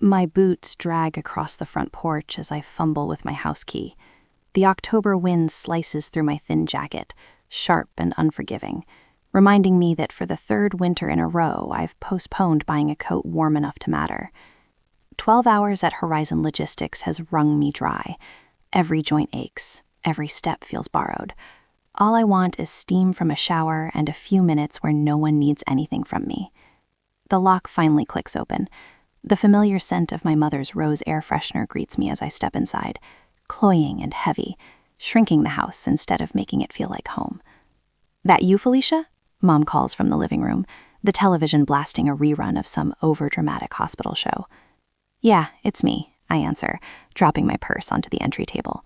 My boots drag across the front porch as I fumble with my house key. The October wind slices through my thin jacket, sharp and unforgiving, reminding me that for the third winter in a row, I've postponed buying a coat warm enough to matter. 12 hours at Horizon Logistics has wrung me dry. Every joint aches, every step feels borrowed. All I want is steam from a shower and a few minutes where no one needs anything from me. The lock finally clicks open. The familiar scent of my mother's rose air freshener greets me as I step inside, cloying and heavy, shrinking the house instead of making it feel like home. "That you, Felicia?" Mom calls from the living room, the television blasting a rerun of some overdramatic hospital show. "Yeah, it's me," I answer, dropping my purse onto the entry table.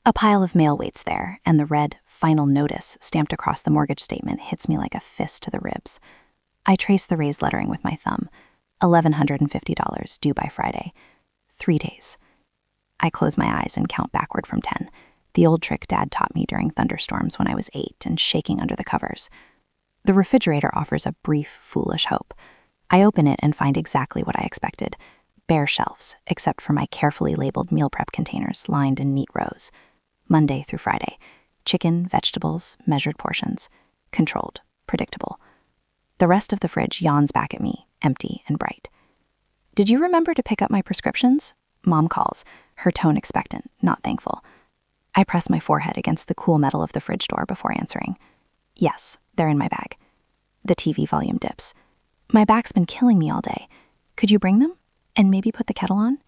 A pile of mail waits there, and the red "Final Notice" stamped across the mortgage statement hits me like a fist to the ribs. I trace the raised lettering with my thumb. $1,150 due by Friday. 3 days. I close my eyes and count backward from 10, the old trick Dad taught me during thunderstorms when I was 8 and shaking under the covers. The refrigerator offers a brief, foolish hope. I open it and find exactly what I expected. Bare shelves, except for my carefully labeled meal prep containers lined in neat rows. Monday through Friday. Chicken, vegetables, measured portions. Controlled, predictable. The rest of the fridge yawns back at me, empty and bright. "Did you remember to pick up my prescriptions?" Mom calls, her tone expectant, not thankful. I press my forehead against the cool metal of the fridge door before answering. "Yes, they're in my bag." The TV volume dips. "My back's been killing me all day. Could you bring them? And maybe put the kettle on?"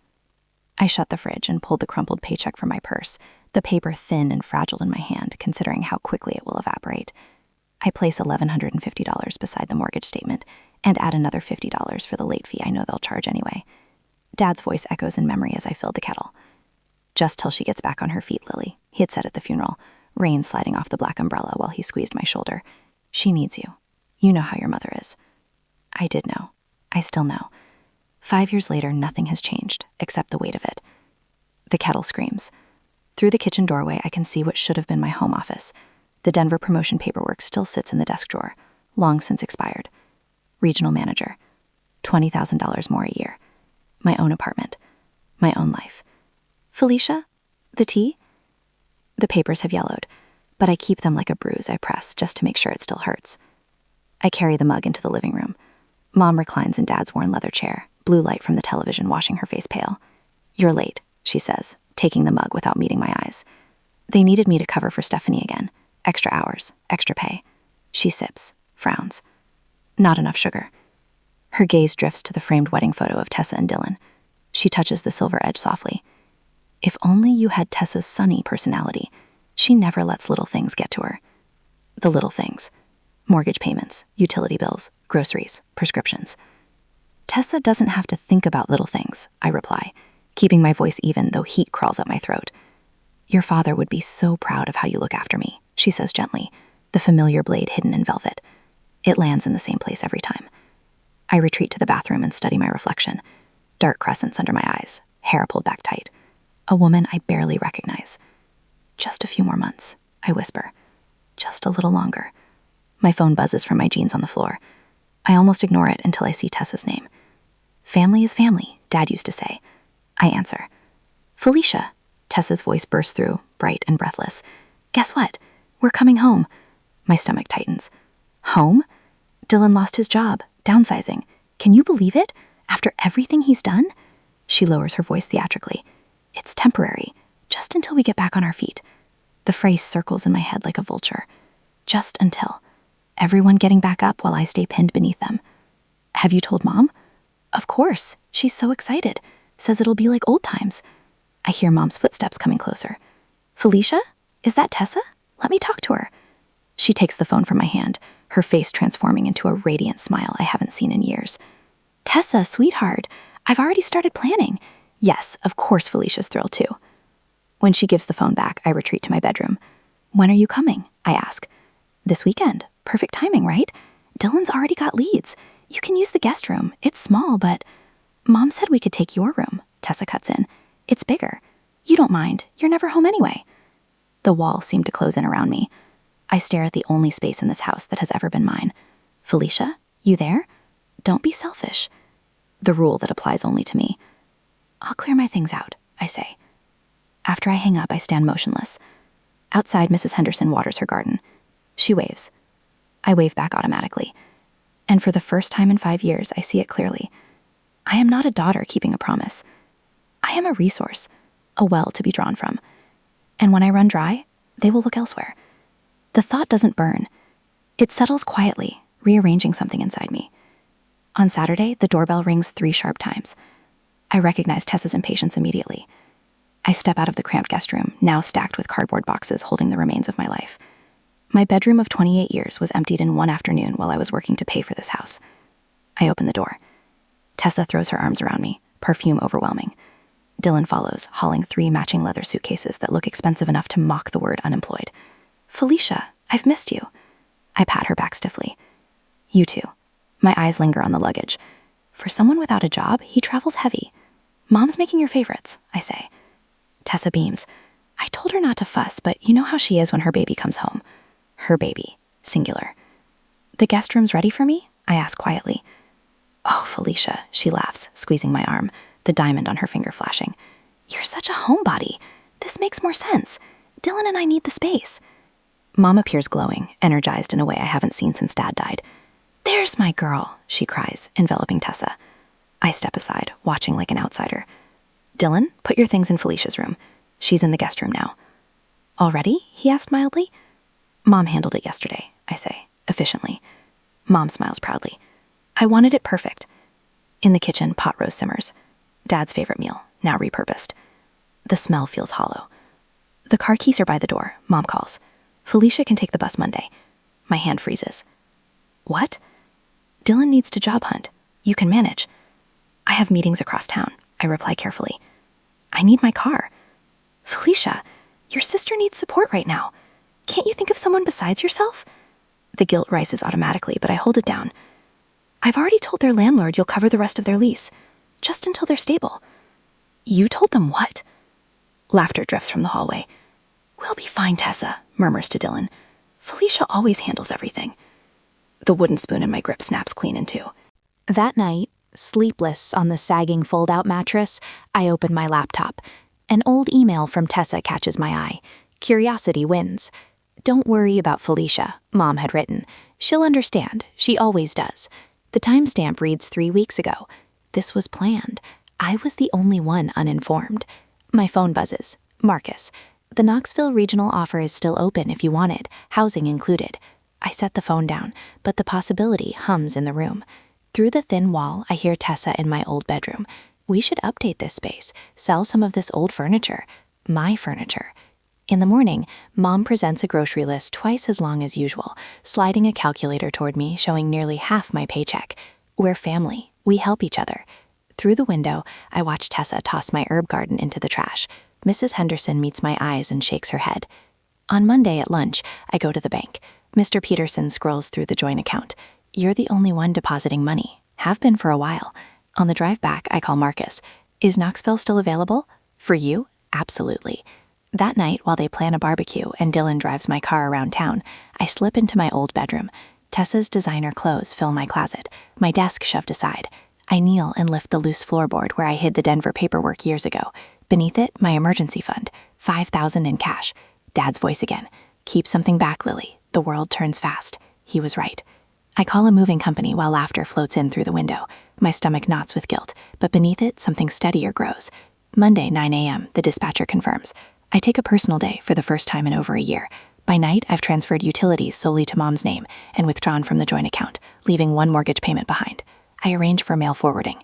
I shut the fridge and pulled the crumpled paycheck from my purse, the paper thin and fragile in my hand, considering how quickly it will evaporate. I place $1,150 beside the mortgage statement and add another $50 for the late fee I know they'll charge anyway. Dad's voice echoes in memory as I fill the kettle. "Just till she gets back on her feet, Lily," he had said at the funeral, rain sliding off the black umbrella while he squeezed my shoulder. "She needs you. You know how your mother is." I did know. I still know. 5 years later, nothing has changed, except the weight of it. The kettle screams. Through the kitchen doorway, I can see what should have been my home office. The Denver promotion paperwork still sits in the desk drawer, long since expired. Regional manager. $20,000 more a year. My own apartment. My own life. "Felicia? The tea?" The papers have yellowed, but I keep them like a bruise I press just to make sure it still hurts. I carry the mug into the living room. Mom reclines in Dad's worn leather chair, blue light from the television washing her face pale. "You're late," she says, taking the mug without meeting my eyes. "They needed me to cover for Stephanie again. Extra hours, extra pay." She sips, frowns. "Not enough sugar." Her gaze drifts to the framed wedding photo of Tessa and Dylan. She touches the silver edge softly. If only you had Tessa's sunny personality. She never lets little things get to her. The little things. Mortgage payments, utility bills, groceries, prescriptions. "Tessa doesn't have to think about little things," I reply, keeping my voice even though heat crawls up my throat. "Your father would be so proud of how you look after me," she says gently, the familiar blade hidden in velvet. It lands in the same place every time. I retreat to the bathroom and study my reflection. Dark crescents under my eyes, hair pulled back tight. A woman I barely recognize. "Just a few more months," I whisper. "Just a little longer." My phone buzzes from my jeans on the floor. I almost ignore it until I see Tessa's name. "Family is family," Dad used to say. I answer. "Felicia," Tessa's voice bursts through, bright and breathless. "Guess what? We're coming home." My stomach tightens. "Home?" "Dylan lost his job, downsizing. Can you believe it? After everything he's done?" She lowers her voice theatrically. "It's temporary, just until we get back on our feet." The phrase circles in my head like a vulture. Just until. Everyone getting back up while I stay pinned beneath them. "Have you told Mom?" "Of course. She's so excited. Says it'll be like old times." I hear Mom's footsteps coming closer. "Felicia? Is that Tessa? Let me talk to her." She takes the phone from my hand, her face transforming into a radiant smile I haven't seen in years. "Tessa, sweetheart, I've already started planning." Yes, of course Felicia's thrilled too. When she gives the phone back, I retreat to my bedroom. "When are you coming?" I ask. "This weekend. Perfect timing, right? Dylan's already got leads. You can use the guest room. It's small, but..." "Mom said we could take your room," Tessa cuts in. "It's bigger. You don't mind. You're never home anyway." The walls seem to close in around me. I stare at the only space in this house that has ever been mine. "Felicia, you there? Don't be selfish." The rule that applies only to me. I'll clear my things out, I say. After I hang up, I stand motionless. Outside, Mrs. Henderson waters her garden. She waves. I wave back automatically. And for the first time in 5 years, I see it clearly. I am not a daughter keeping a promise. I am a resource, a well to be drawn from. And when I run dry, they will look elsewhere. The thought doesn't burn. It settles quietly, rearranging something inside me. On Saturday, the doorbell rings 3 sharp times. I recognize Tessa's impatience immediately. I step out of the cramped guest room, now stacked with cardboard boxes holding the remains of my life. My bedroom of 28 years was emptied in one afternoon while I was working to pay for this house. I open the door. Tessa throws her arms around me, perfume overwhelming. Dylan follows, hauling 3 matching leather suitcases that look expensive enough to mock the word unemployed. Felicia, I've missed you. I pat her back stiffly. You too. My eyes linger on the luggage. For someone without a job, he travels heavy. Mom's making your favorites, I say. Tessa beams. I told her not to fuss, but you know how she is when her baby comes home. Her baby, singular. The guest room's ready for me? I ask quietly. Oh, Felicia, she laughs, squeezing my arm, the diamond on her finger flashing. You're such a homebody. This makes more sense. Dylan and I need the space. Mom appears glowing, energized in a way I haven't seen since Dad died. There's my girl, she cries, enveloping Tessa. I step aside, watching like an outsider. Dylan, put your things in Felicia's room. She's in the guest room now. Already? He asked mildly. Mom handled it yesterday, I say, efficiently. Mom smiles proudly. I wanted it perfect. In the kitchen, pot roast simmers. Dad's favorite meal, now repurposed. The smell feels hollow. The car keys are by the door, Mom calls. Felicia can take the bus Monday. My hand freezes. What? Dylan needs to job hunt. You can manage. I have meetings across town, I reply carefully. I need my car. Felicia, your sister needs support right now. Can't you think of someone besides yourself? The guilt rises automatically, but I hold it down. I've already told their landlord you'll cover the rest of their lease, just until they're stable. You told them what? Laughter drifts from the hallway. We'll be fine, Tessa, murmurs to Dylan. Felicia always handles everything. The wooden spoon in my grip snaps clean in two. That night, sleepless on the sagging fold-out mattress, I open my laptop. An old email from Tessa catches my eye. Curiosity wins. Don't worry about Felicia, Mom had written. She'll understand. She always does. The timestamp reads 3 weeks ago. This was planned. I was the only one uninformed. My phone buzzes. Marcus. The Knoxville regional offer is still open if you want it, housing included. I set the phone down, but the possibility hums in the room. Through the thin wall, I hear Tessa in my old bedroom. We should update this space, sell some of this old furniture. My furniture. In the morning, Mom presents a grocery list twice as long as usual, sliding a calculator toward me, showing nearly half my paycheck. We're family. We help each other. Through the window, I watch Tessa toss my herb garden into the trash. Mrs. Henderson meets my eyes and shakes her head. On Monday at lunch, I go to the bank. Mr. Peterson scrolls through the joint account. You're the only one depositing money. Have been for a while. On the drive back, I call Marcus. Is Knoxville still available? For you? Absolutely. That night, while they plan a barbecue and Dylan drives my car around town, I slip into my old bedroom. Tessa's designer clothes fill my closet, my desk shoved aside. I kneel and lift the loose floorboard where I hid the Denver paperwork years ago. Beneath it, my emergency fund, $5,000 in cash. Dad's voice again. Keep something back, Lily. The world turns fast. He was right. I call a moving company while laughter floats in through the window. My stomach knots with guilt, but beneath it, something steadier grows. Monday, 9 a.m., the dispatcher confirms. I take a personal day for the first time in over a year. By night, I've transferred utilities solely to Mom's name and withdrawn from the joint account, leaving one mortgage payment behind. I arrange for mail forwarding.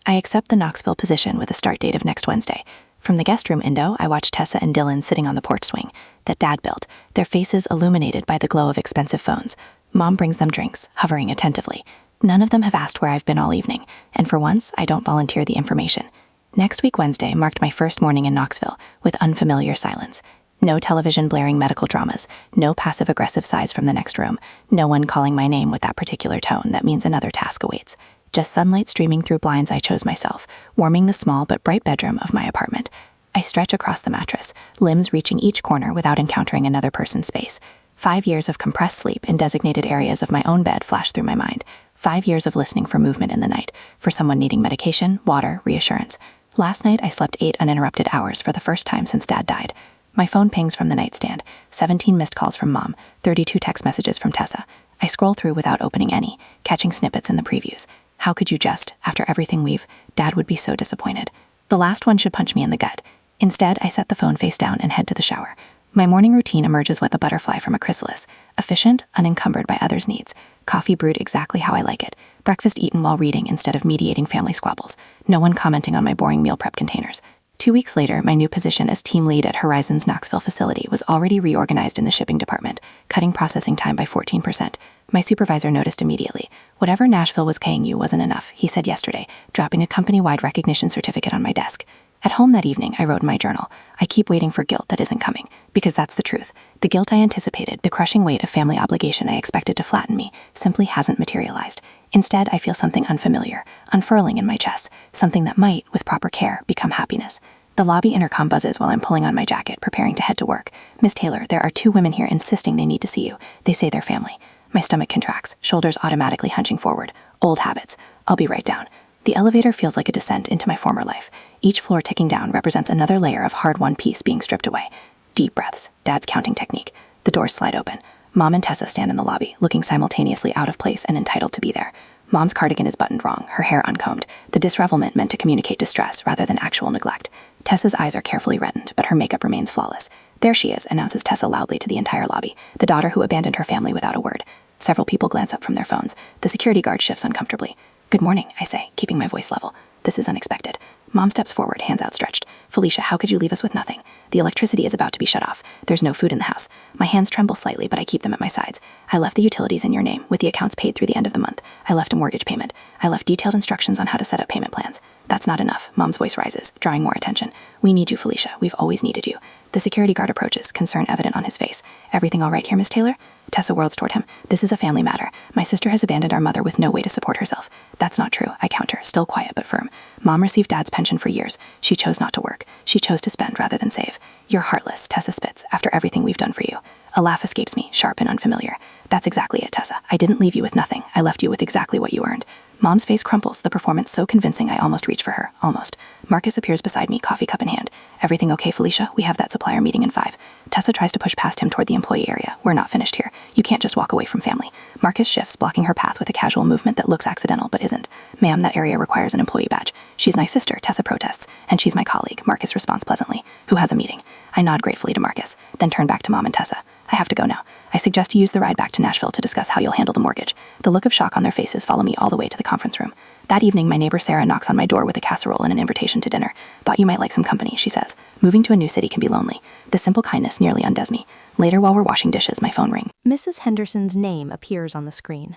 I accept the Knoxville position with a start date of next Wednesday. From the guest room window, I watch Tessa and Dylan sitting on the porch swing that Dad built, their faces illuminated by the glow of expensive phones. Mom brings them drinks, hovering attentively. None of them have asked where I've been all evening, and for once, I don't volunteer the information. Next week Wednesday marked my first morning in Knoxville, with unfamiliar silence. No television blaring medical dramas, no passive-aggressive sighs from the next room, no one calling my name with that particular tone that means another task awaits. Just sunlight streaming through blinds I chose myself, warming the small but bright bedroom of my apartment. I stretch across the mattress, limbs reaching each corner without encountering another person's space. 5 years of compressed sleep in designated areas of my own bed flash through my mind. 5 years of listening for movement in the night, for someone needing medication, water, reassurance. Last night, I slept 8 uninterrupted hours for the first time since Dad died. My phone pings from the nightstand, 17 missed calls from Mom, 32 text messages from Tessa. I scroll through without opening any, catching snippets in the previews. How could you just, after everything Dad would be so disappointed. The last one should punch me in the gut. Instead, I set the phone face down and head to the shower. My morning routine emerges with a butterfly from a chrysalis, efficient, unencumbered by others' needs. Coffee brewed exactly how I like it. Breakfast eaten while reading instead of mediating family squabbles. No one commenting on my boring meal prep containers. 2 weeks later, my new position as team lead at Horizon's Knoxville facility was already reorganized in the shipping department, cutting processing time by 14%. My supervisor noticed immediately. Whatever Nashville was paying you wasn't enough, he said yesterday, dropping a company-wide recognition certificate on my desk. At home that evening, I wrote in my journal, I keep waiting for guilt that isn't coming, because that's the truth. The guilt I anticipated, the crushing weight of family obligation I expected to flatten me, simply hasn't materialized. Instead, I feel something unfamiliar, unfurling in my chest, something that might, with proper care, become happiness. The lobby intercom buzzes while I'm pulling on my jacket, preparing to head to work. Miss Taylor, there are 2 women here insisting they need to see you. They say they're family. My stomach contracts, shoulders automatically hunching forward. Old habits. I'll be right down. The elevator feels like a descent into my former life. Each floor ticking down represents another layer of hard-won peace being stripped away. Deep breaths, Dad's counting technique. The doors slide open. Mom and Tessa stand in the lobby, looking simultaneously out of place and entitled to be there. Mom's cardigan is buttoned wrong, her hair uncombed, the disrevelment meant to communicate distress rather than actual neglect. Tessa's eyes are carefully reddened, but her makeup remains flawless. There she is, announces Tessa loudly to the entire lobby, the daughter who abandoned her family without a word. Several people glance up from their phones. The security guard shifts uncomfortably. Good morning, I say, keeping my voice level. This is unexpected. Mom steps forward, hands outstretched. Felicia, how could you leave us with nothing? The electricity is about to be shut off. There's no food in the house. My hands tremble slightly, but I keep them at my sides. I left the utilities in your name, with the accounts paid through the end of the month. I left a mortgage payment. I left detailed instructions on how to set up payment plans. That's not enough. Mom's voice rises, drawing more attention. We need you, Felicia. We've always needed you. The security guard approaches, concern evident on his face. Everything all right here, Miss Taylor? Tessa whirls toward him. This is a family matter. My sister has abandoned our mother with no way to support herself. That's not true, I counter, still quiet but firm. Mom received Dad's pension for years. She chose not to work. She chose to spend rather than save. You're heartless, Tessa spits, after everything we've done for you. A laugh escapes me, sharp and unfamiliar. That's exactly it, Tessa. I didn't leave you with nothing. I left you with exactly what you earned. Mom's face crumples, the performance so convincing I almost reach for her. Almost. Marcus appears beside me, coffee cup in hand. Everything okay, Felicia? We have that supplier meeting in 5. Tessa tries to push past him toward the employee area. We're not finished here. You can't just walk away from family. Marcus shifts, blocking her path with a casual movement that looks accidental but isn't. Ma'am, that area requires an employee badge. She's my sister, Tessa protests. And she's my colleague, Marcus responds pleasantly. Who has a meeting? I nod gratefully to Marcus, then turn back to Mom and Tessa. I have to go now. I suggest you use the ride back to Nashville to discuss how you'll handle the mortgage. The look of shock on their faces follow me all the way to the conference room. That evening, my neighbor Sarah knocks on my door with a casserole and an invitation to dinner. Thought you might like some company, she says. Moving to a new city can be lonely. The simple kindness nearly undoes me. Later, while we're washing dishes, my phone rings. Mrs. Henderson's name appears on the screen.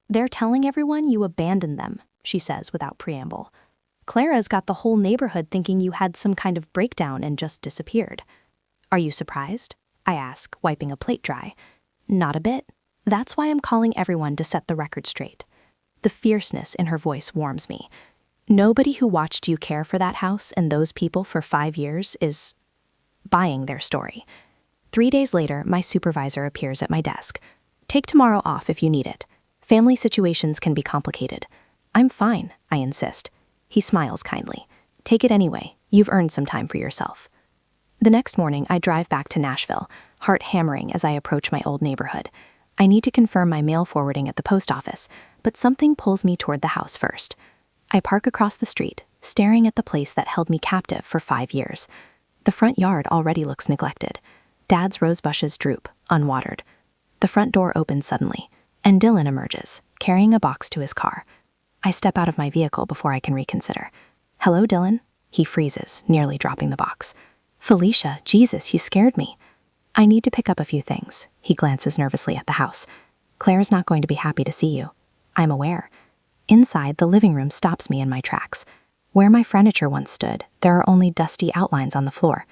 They're telling everyone you abandoned them, she says without preamble. Clara's got the whole neighborhood thinking you had some kind of breakdown and just disappeared. Are you surprised? I ask, wiping a plate dry. Not a bit. That's why I'm calling everyone to set the record straight. The fierceness in her voice warms me. Nobody who watched you care for that house and those people for 5 years is buying their story. 3 days later, my supervisor appears at my desk. Take tomorrow off if you need it. Family situations can be complicated. I'm fine, I insist. He smiles kindly. Take it anyway. You've earned some time for yourself. The next morning, I drive back to Nashville, heart hammering as I approach my old neighborhood. I need to confirm my mail forwarding at the post office, but something pulls me toward the house first. I park across the street, staring at the place that held me captive for 5 years. The front yard already looks neglected. Dad's rose bushes droop, unwatered. The front door opens suddenly, and Dylan emerges, carrying a box to his car. I step out of my vehicle before I can reconsider. Hello, Dylan? He freezes, nearly dropping the box. Felicia, Jesus, you scared me. I need to pick up a few things. He glances nervously at the house. Claire's not going to be happy to see you. I'm aware. Inside, the living room stops me in my tracks. Where my furniture once stood, there are only dusty outlines on the floor.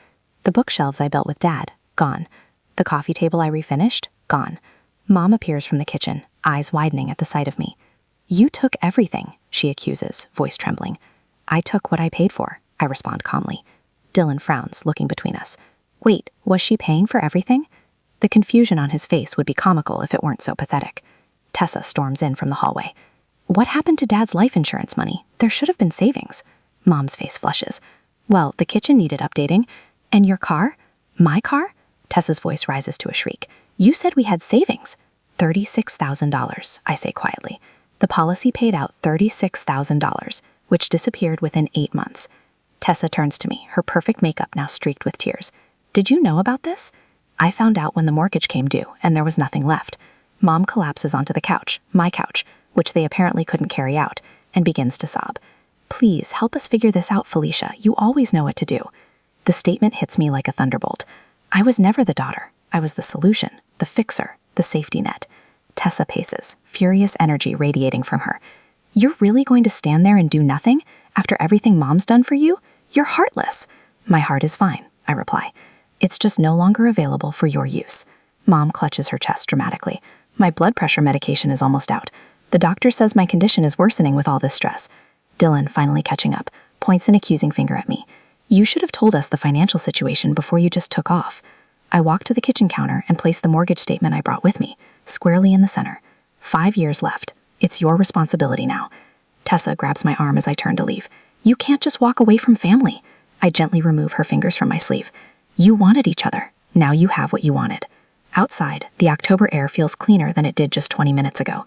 The bookshelves I built with Dad, gone. The coffee table I refinished, gone. Mom appears from the kitchen, eyes widening at the sight of me. You took everything, she accuses, voice trembling. I took what I paid for, I respond calmly. Dylan frowns, looking between us. Wait, was she paying for everything? The confusion on his face would be comical if it weren't so pathetic. Tessa storms in from the hallway. What happened to Dad's life insurance money? There should have been savings. Mom's face flushes. Well, the kitchen needed updating. And your car? My car? Tessa's voice rises to a shriek. You said we had savings. $36,000, I say quietly. The policy paid out $36,000, which disappeared within 8 months. Tessa turns to me, her perfect makeup now streaked with tears. Did you know about this? I found out when the mortgage came due and there was nothing left. Mom collapses onto the couch, my couch, which they apparently couldn't carry out, and begins to sob. Please, help us figure this out, Felicia. You always know what to do. The statement hits me like a thunderbolt. I was never the daughter. I was the solution, the fixer, the safety net. Tessa paces, furious energy radiating from her. You're really going to stand there and do nothing after everything Mom's done for you? You're heartless. My heart is fine, I reply. It's just no longer available for your use. Mom clutches her chest dramatically. My blood pressure medication is almost out. The doctor says my condition is worsening with all this stress. Dylan, finally catching up, points an accusing finger at me. You should have told us the financial situation before you just took off. I walk to the kitchen counter and place the mortgage statement I brought with me, squarely in the center. 5 years left. It's your responsibility now. Tessa grabs my arm as I turn to leave. You can't just walk away from family. I gently remove her fingers from my sleeve. You wanted each other. Now you have what you wanted. Outside, the October air feels cleaner than it did just 20 minutes ago.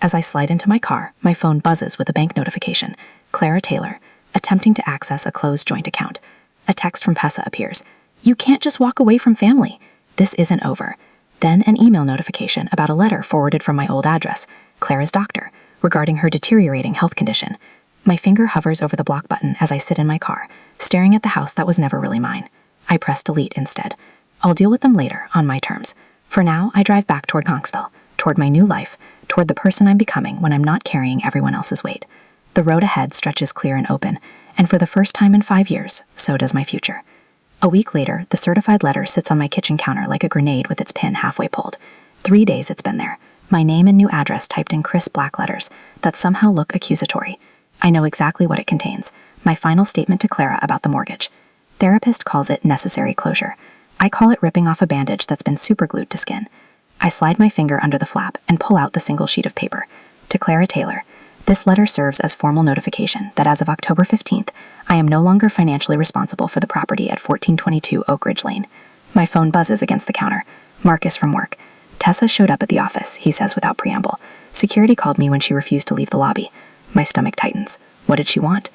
As I slide into my car, my phone buzzes with a bank notification. Clara Taylor, attempting to access a closed joint account. A text from Tessa appears. You can't just walk away from family. This isn't over. Then an email notification about a letter forwarded from my old address, Clara's doctor, regarding her deteriorating health condition. My finger hovers over the block button as I sit in my car, staring at the house that was never really mine. I press delete instead. I'll deal with them later, on my terms. For now, I drive back toward Conksville, toward my new life, toward the person I'm becoming when I'm not carrying everyone else's weight. The road ahead stretches clear and open, and for the first time in 5 years, so does my future. A week later, the certified letter sits on my kitchen counter like a grenade with its pin halfway pulled. 3 days it's been there. My name and new address typed in crisp black letters that somehow look accusatory. I know exactly what it contains. My final statement to Clara about the mortgage. Therapist calls it necessary closure. I call it ripping off a bandage that's been superglued to skin. I slide my finger under the flap and pull out the single sheet of paper. To Clara Taylor, this letter serves as formal notification that as of October 15th, I am no longer financially responsible for the property at 1422 Oak Ridge Lane. My phone buzzes against the counter. Marcus from work. Tessa showed up at the office, he says without preamble. Security called me when she refused to leave the lobby. My stomach tightens. What did she want?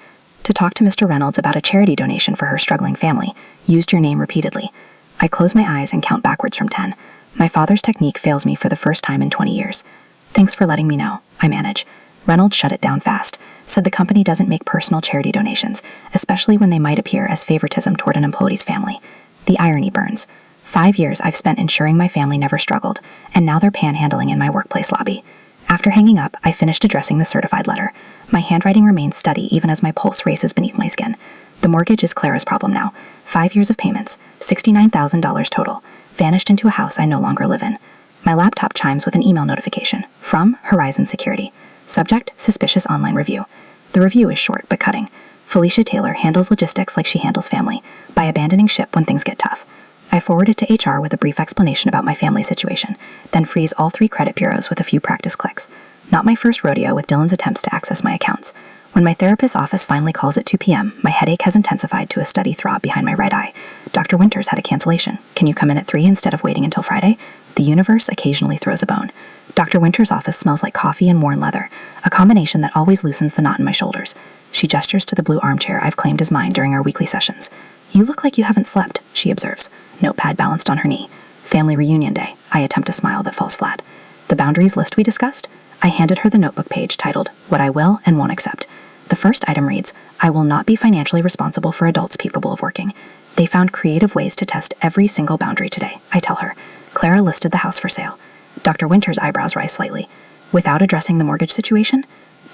To talk to Mr. Reynolds about a charity donation for her struggling family. Used your name repeatedly. I close my eyes and count backwards from 10. My father's technique fails me for the first time in 20 years. Thanks for letting me know, I manage. Reynolds shut it down fast, said the company doesn't make personal charity donations, especially when they might appear as favoritism toward an employee's family. The irony burns. 5 years I've spent ensuring my family never struggled, and now they're panhandling in my workplace lobby. After hanging up, I finished addressing the certified letter. My handwriting remains steady even as my pulse races beneath my skin. The mortgage is Clara's problem now. 5 years of payments, $69,000 total, vanished into a house I no longer live in. My laptop chimes with an email notification from Horizon Security. Subject, suspicious online review. The review is short but cutting. Felicia Taylor handles logistics like she handles family, by abandoning ship when things get tough. I forward it to HR with a brief explanation about my family situation, then freeze all 3 credit bureaus with a few practice clicks. Not my first rodeo with Dylan's attempts to access my accounts. When my therapist's office finally calls at 2 p.m., my headache has intensified to a steady throb behind my right eye. Dr. Winters had a cancellation. Can you come in at 3 instead of waiting until Friday? The universe occasionally throws a bone. Dr. Winters' office smells like coffee and worn leather, a combination that always loosens the knot in my shoulders. She gestures to the blue armchair I've claimed as mine during our weekly sessions. You look like you haven't slept, she observes, notepad balanced on her knee. Family reunion day. I attempt a smile that falls flat. The boundaries list we discussed? I handed her the notebook page titled, What I Will and Won't Accept. The first item reads, I will not be financially responsible for adults capable of working. They found creative ways to test every single boundary today, I tell her. Clara listed the house for sale. Dr. Winters' eyebrows rise slightly. Without addressing the mortgage situation?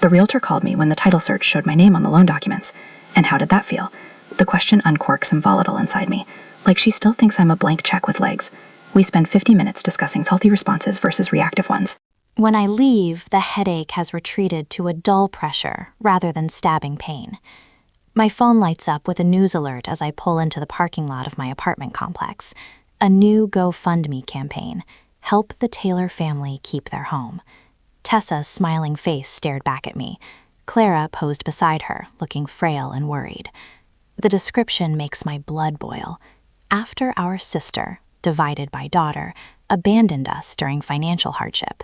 The realtor called me when the title search showed my name on the loan documents. And how did that feel? The question uncorks some volatile inside me, like she still thinks I'm a blank check with legs. We spend 50 minutes discussing healthy responses versus reactive ones. When I leave, the headache has retreated to a dull pressure rather than stabbing pain. My phone lights up with a news alert as I pull into the parking lot of my apartment complex. A new GoFundMe campaign. Help the Taylor family keep their home. Tessa's smiling face stared back at me. Clara posed beside her, looking frail and worried. The description makes my blood boil. After our sister, divided by daughter, abandoned us during financial hardship.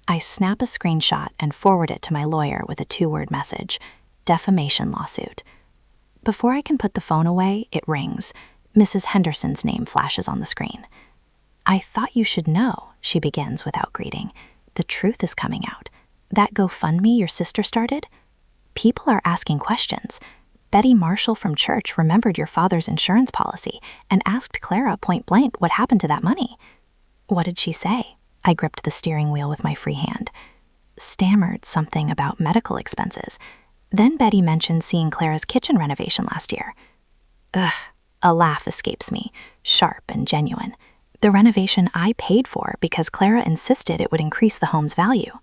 I snap a screenshot and forward it to my lawyer with a 2-word message: defamation lawsuit. Before I can put the phone away, it rings. Mrs. Henderson's name flashes on the screen. "I thought you should know," she begins without greeting. "The truth is coming out. That GoFundMe your sister started? People are asking questions. Betty Marshall from church remembered your father's insurance policy and asked Clara point blank what happened to that money." "What did she say?" I gripped the steering wheel with my free hand. "Stammered something about medical expenses. Then Betty mentioned seeing Clara's kitchen renovation last year." Ugh, a laugh escapes me, sharp and genuine. The renovation I paid for because Clara insisted it would increase the home's value.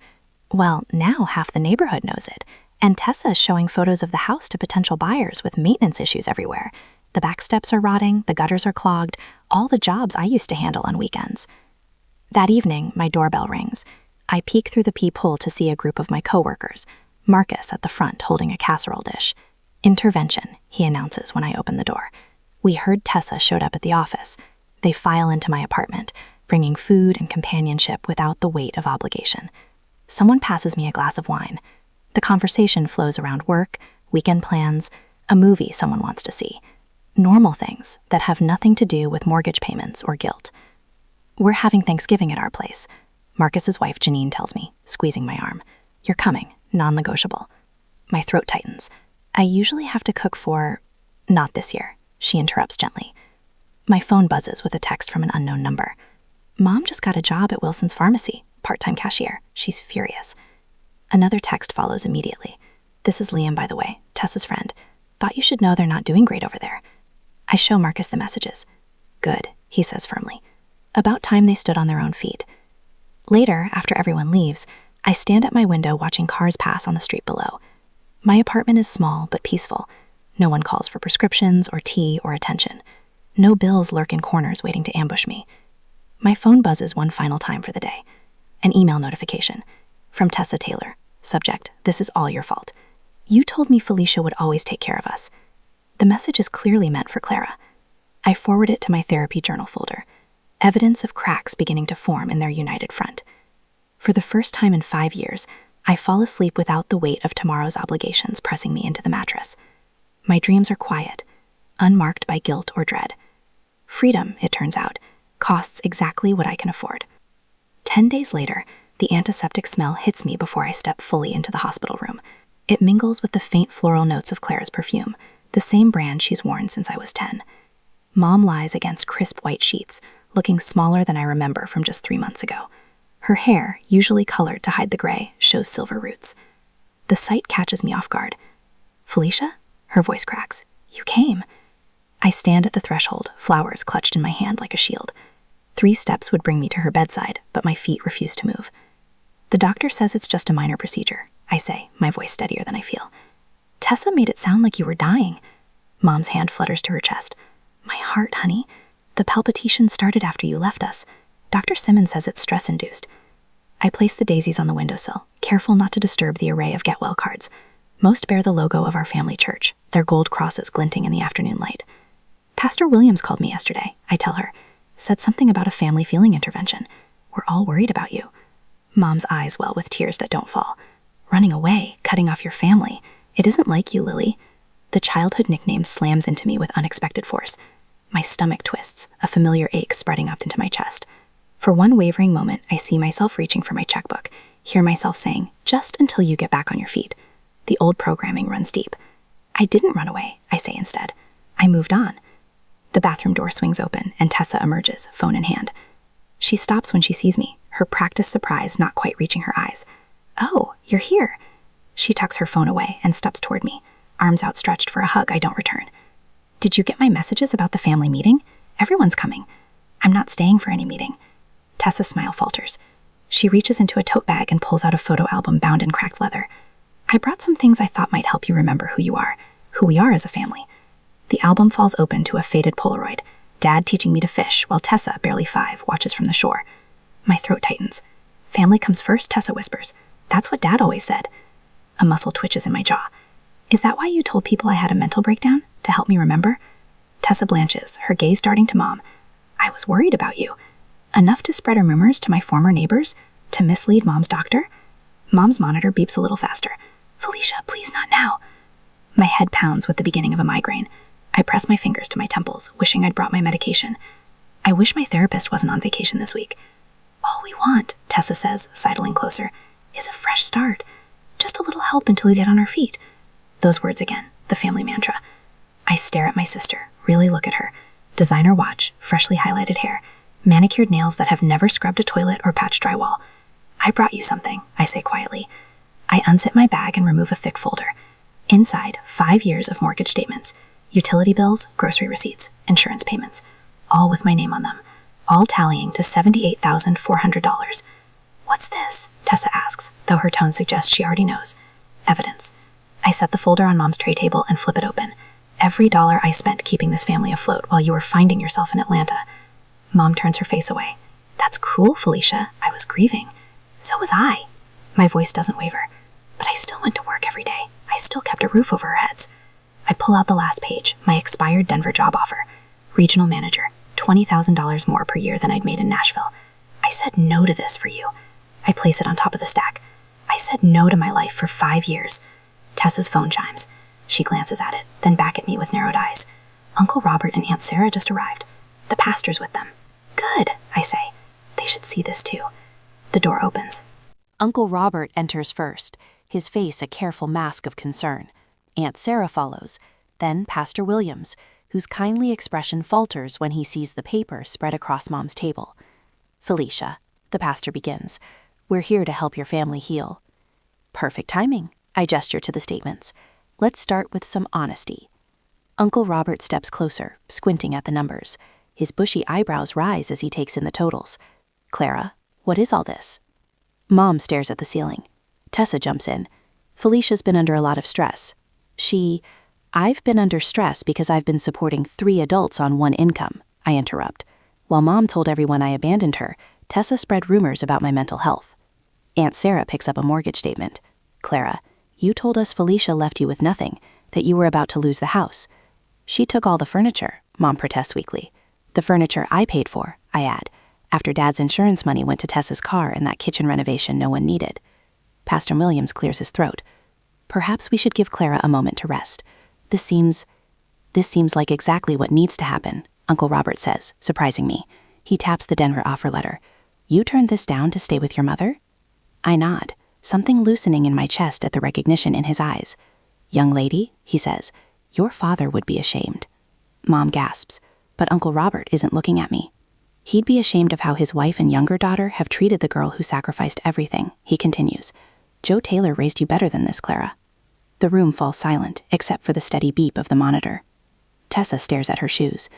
Well, now half the neighborhood knows it, and Tessa is showing photos of the house to potential buyers with maintenance issues everywhere. The back steps are rotting, the gutters are clogged, all the jobs I used to handle on weekends. That evening, my doorbell rings. I peek through the peephole to see a group of my coworkers. Marcus at the front holding a casserole dish. "Intervention," he announces when I open the door. "We heard Tessa showed up at the office." They file into my apartment, bringing food and companionship without the weight of obligation. Someone passes me a glass of wine. The conversation flows around work, weekend plans, a movie someone wants to see. Normal things that have nothing to do with mortgage payments or guilt. "We're having Thanksgiving at our place," Marcus's wife Janine tells me, squeezing my arm. "You're coming, non-negotiable." My throat tightens. I usually have to cook for... "Not this year," she interrupts gently. My phone buzzes with a text from an unknown number. "Mom just got a job at Wilson's Pharmacy, part-time cashier." She's furious. Another text follows immediately. "This is Liam, by the way, Tessa's friend. Thought you should know they're not doing great over there." I show Marcus the messages. "Good," he says firmly. About time they stood on their own feet. Later, after everyone leaves, I stand at my window watching cars pass on the street below. My apartment is small but peaceful. No one calls for prescriptions or tea or attention. No bills lurk in corners waiting to ambush me. My phone buzzes one final time for the day. An email notification. From Tessa Taylor. Subject: "This is all your fault. You told me Felicia would always take care of us." The message is clearly meant for Clara. I forward it to my therapy journal folder. Evidence of cracks beginning to form in their united front. For the first time in 5 years, I fall asleep without the weight of tomorrow's obligations pressing me into the mattress. My dreams are quiet, unmarked by guilt or dread. Freedom, it turns out, costs exactly what I can afford. 10 days later, the antiseptic smell hits me before I step fully into the hospital room. It mingles with the faint floral notes of Clara's perfume, the same brand she's worn since I was 10. Mom lies against crisp white sheets, looking smaller than I remember from just 3 months ago. Her hair, usually colored to hide the gray, shows silver roots. The sight catches me off guard. "Felicia?" Her voice cracks. "You came." I stand at the threshold, flowers clutched in my hand like a shield. 3 steps would bring me to her bedside, but my feet refuse to move. "The doctor says it's just a minor procedure," I say, my voice steadier than I feel. "Tessa made it sound like you were dying." Mom's hand flutters to her chest. "My heart, honey. The palpitations started after you left us. Dr. Simmons says it's stress-induced." I place the daisies on the windowsill, careful not to disturb the array of get well cards. Most bear the logo of our family church, their gold crosses glinting in the afternoon light. "Pastor Williams called me yesterday," I tell her. "Said something about a family feeling intervention. We're all worried about you." Mom's eyes well with tears that don't fall. "Running away, cutting off your family. It isn't like you, Lily." The childhood nickname slams into me with unexpected force. My stomach twists, a familiar ache spreading up into my chest. For one wavering moment, I see myself reaching for my checkbook, hear myself saying, "Just until you get back on your feet." The old programming runs deep. "I didn't run away," I say instead. "I moved on." The bathroom door swings open, and Tessa emerges, phone in hand. She stops when she sees me, her practiced surprise not quite reaching her eyes. "Oh, you're here." She tucks her phone away and steps toward me, arms outstretched for a hug I don't return. "Did you get my messages about the family meeting? Everyone's coming." "I'm not staying for any meeting." Tessa's smile falters. She reaches into a tote bag and pulls out a photo album bound in cracked leather. "I brought some things I thought might help you remember who you are, who we are as a family." The album falls open to a faded Polaroid, Dad teaching me to fish while Tessa, barely 5, watches from the shore. My throat tightens. "Family comes first," Tessa whispers. "That's what Dad always said." A muscle twitches in my jaw. "Is that why you told people I had a mental breakdown? to help me remember? Tessa blanches, her gaze darting to Mom. I was worried about you. Enough to spread rumors to my former neighbors? To mislead Mom's doctor? Mom's monitor beeps a little faster. Felicia, please not now. My head pounds with the beginning of a migraine. I press my fingers to my temples, wishing I'd brought my medication. I wish my therapist wasn't on vacation this week. All we want, Tessa says, sidling closer, is a fresh start. Just a little help until we get on our feet. Those words again, the family mantra. I stare at my sister, really look at her. Designer watch, freshly highlighted hair, manicured nails that have never scrubbed a toilet or patched drywall. I brought you something, I say quietly. I unzip my bag and remove a thick folder. Inside, 5 years of mortgage statements, utility bills, grocery receipts, insurance payments, all with my name on them, all tallying to $78,400. What's this? Tessa asks, though her tone suggests she already knows. Evidence. I set the folder on Mom's tray table and flip it open. Every dollar I spent keeping this family afloat while you were finding yourself in Atlanta. Mom turns her face away. That's cruel, Felicia. I was grieving. So was I. My voice doesn't waver. But I still went to work every day. I still kept a roof over our heads. I pull out the last page, my expired Denver job offer. Regional manager, $20,000 more per year than I'd made in Nashville. I said no to this for you. I place it on top of the stack. I said no to my life for 5 years. Tessa's phone chimes. She glances at it, then back at me with narrowed eyes. Uncle Robert and Aunt Sarah just arrived. The pastor's with them. Good, I say. They should see this too. The door opens. Uncle Robert enters first, his face a careful mask of concern. Aunt Sarah follows, then Pastor Williams, whose kindly expression falters when he sees the paper spread across Mom's table. Felicia, the pastor begins, we're here to help your family heal. Perfect timing, I gesture to the statements. Let's start with some honesty. Uncle Robert steps closer, squinting at the numbers. His bushy eyebrows rise as he takes in the totals. Clara, what is all this? Mom stares at the ceiling. Tessa jumps in. Felicia's been under a lot of stress. I've been under stress because I've been supporting 3 adults on 1 income, I interrupt. While Mom told everyone I abandoned her, Tessa spread rumors about my mental health. Aunt Sarah picks up a mortgage statement. Clara, you told us Felicia left you with nothing, that you were about to lose the house. She took all the furniture, Mom protests weakly. The furniture I paid for, I add, after Dad's insurance money went to Tessa's car and that kitchen renovation no one needed. Pastor Williams clears his throat. Perhaps we should give Clara a moment to rest. This seems like exactly what needs to happen, Uncle Robert says, surprising me. He taps the Denver offer letter. You turned this down to stay with your mother? I nod, something loosening in my chest at the recognition in his eyes. Young lady, he says, your father would be ashamed. Mom gasps, but Uncle Robert isn't looking at me. He'd be ashamed of how his wife and younger daughter have treated the girl who sacrificed everything, he continues. Joe Taylor raised you better than this, Clara. The room falls silent, except for the steady beep of the monitor. Tessa stares at her shoes.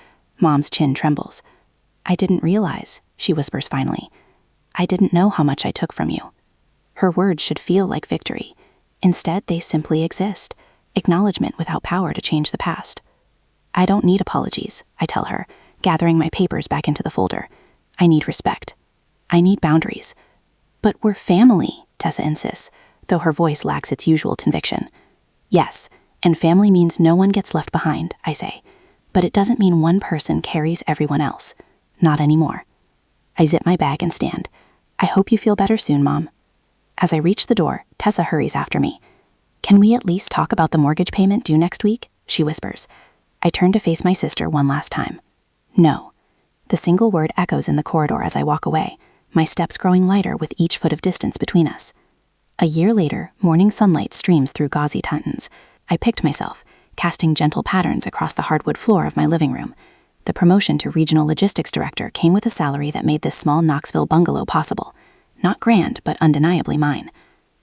Mom's chin trembles. I didn't realize, she whispers finally. I didn't know how much I took from you. Her words should feel like victory. Instead, they simply exist, acknowledgement without power to change the past. I don't need apologies, I tell her, gathering my papers back into the folder. I need respect. I need boundaries. But we're family, Tessa insists, though her voice lacks its usual conviction. Yes, and family means no one gets left behind, I say. But it doesn't mean one person carries everyone else. Not anymore. I zip my bag and stand. I hope you feel better soon, Mom. As I reach the door, Tessa hurries after me. Can we at least talk about the mortgage payment due next week? She whispers. I turn to face my sister one last time. No. The single word echoes in the corridor as I walk away, my steps growing lighter with each foot of distance between us. A year later, morning sunlight streams through gauzy tintons. I picked myself, casting gentle patterns across the hardwood floor of my living room. The promotion to regional logistics director came with a salary that made this small Knoxville bungalow possible. Not grand, but undeniably mine.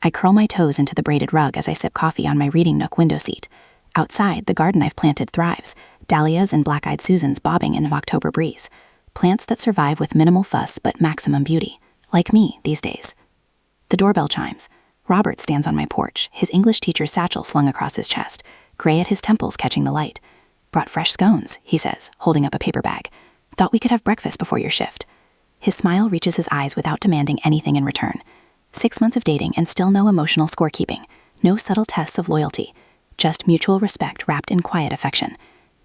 I curl my toes into the braided rug as I sip coffee on my reading nook window seat. Outside, the garden I've planted thrives, dahlias and black-eyed Susans bobbing in an October breeze. Plants that survive with minimal fuss but maximum beauty, like me these days. The doorbell chimes. Robert stands on my porch, his English teacher's satchel slung across his chest, gray at his temples catching the light. Brought fresh scones, he says, holding up a paper bag. Thought we could have breakfast before your shift. His smile reaches his eyes without demanding anything in return. 6 months of dating and still no emotional scorekeeping, no subtle tests of loyalty, just mutual respect wrapped in quiet affection.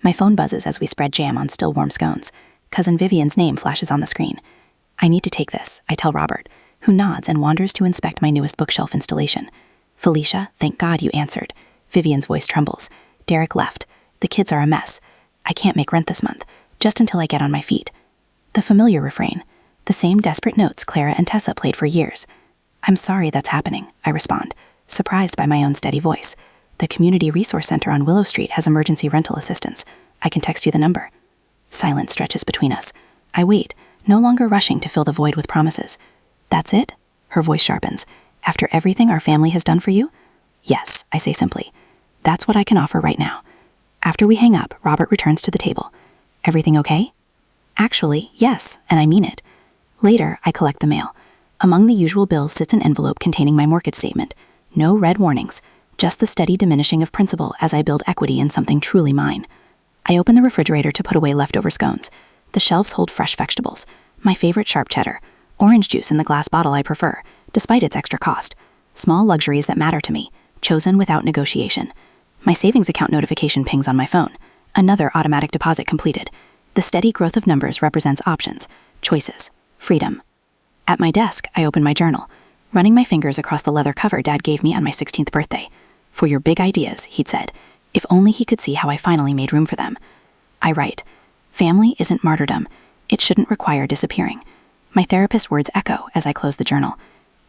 My phone buzzes as we spread jam on still warm scones. Cousin Vivian's name flashes on the screen. I need to take this, I tell Robert, who nods and wanders to inspect my newest bookshelf installation. Felicia, thank God you answered. Vivian's voice trembles. Derek left. The kids are a mess. I can't make rent this month, just until I get on my feet. The familiar refrain. The same desperate notes Clara and Tessa played for years. I'm sorry that's happening, I respond, surprised by my own steady voice. The Community Resource Center on Willow Street has emergency rental assistance. I can text you the number. Silence stretches between us. I wait, no longer rushing to fill the void with promises. That's it? Her voice sharpens. After everything our family has done for you? Yes, I say simply. That's what I can offer right now. After we hang up, Robert returns to the table. Everything okay? Actually, yes, and I mean it. Later, I collect the mail. Among the usual bills sits an envelope containing my mortgage statement. No red warnings, just the steady diminishing of principal as I build equity in something truly mine. I open the refrigerator to put away leftover scones. The shelves hold fresh vegetables, my favorite sharp cheddar, orange juice in the glass bottle I prefer, despite its extra cost. Small luxuries that matter to me, chosen without negotiation. My savings account notification pings on my phone. Another automatic deposit completed. The steady growth of numbers represents options, choices, freedom. At my desk, I open my journal, running my fingers across the leather cover Dad gave me on my 16th birthday. For your big ideas, he'd said, if only he could see how I finally made room for them. I write, family isn't martyrdom. It shouldn't require disappearing. My therapist's words echo as I close the journal.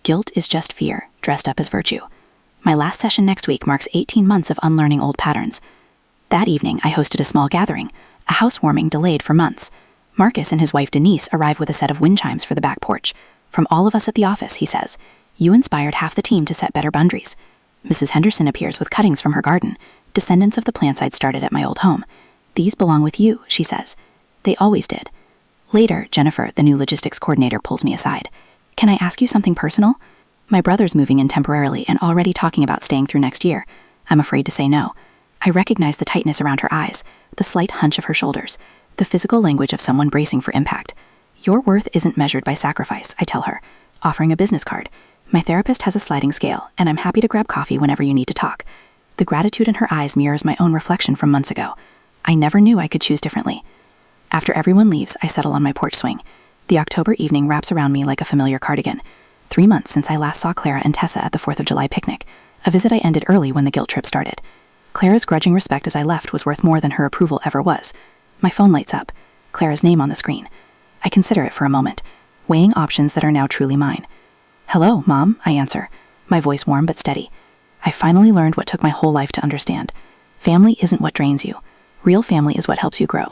Guilt is just fear, dressed up as virtue. My last session next week marks 18 months of unlearning old patterns. That evening, I hosted a small gathering, a housewarming delayed for months. Marcus and his wife Denise arrive with a set of wind chimes for the back porch. From all of us at the office, he says, you inspired half the team to set better boundaries. Mrs. Henderson appears with cuttings from her garden, descendants of the plants I'd started at my old home. These belong with you, she says. They always did. Later, Jennifer, the new logistics coordinator, pulls me aside. Can I ask you something personal? My brother's moving in temporarily and already talking about staying through next year. I'm afraid to say no. I recognize the tightness around her eyes, the slight hunch of her shoulders, the physical language of someone bracing for impact. Your worth isn't measured by sacrifice, I tell her, offering a business card. My therapist has a sliding scale, and I'm happy to grab coffee whenever you need to talk. The gratitude in her eyes mirrors my own reflection from months ago. I never knew I could choose differently. After everyone leaves, I settle on my porch swing. The October evening wraps around me like a familiar cardigan. 3 months since I last saw Clara and Tessa at the 4th of July picnic, a visit I ended early when the guilt trip started. Clara's grudging respect as I left was worth more than her approval ever was. My phone lights up, Clara's name on the screen. I consider it for a moment, weighing options that are now truly mine. Hello, Mom, I answer, my voice warm but steady. I finally learned what took my whole life to understand. Family isn't what drains you. Real family is what helps you grow.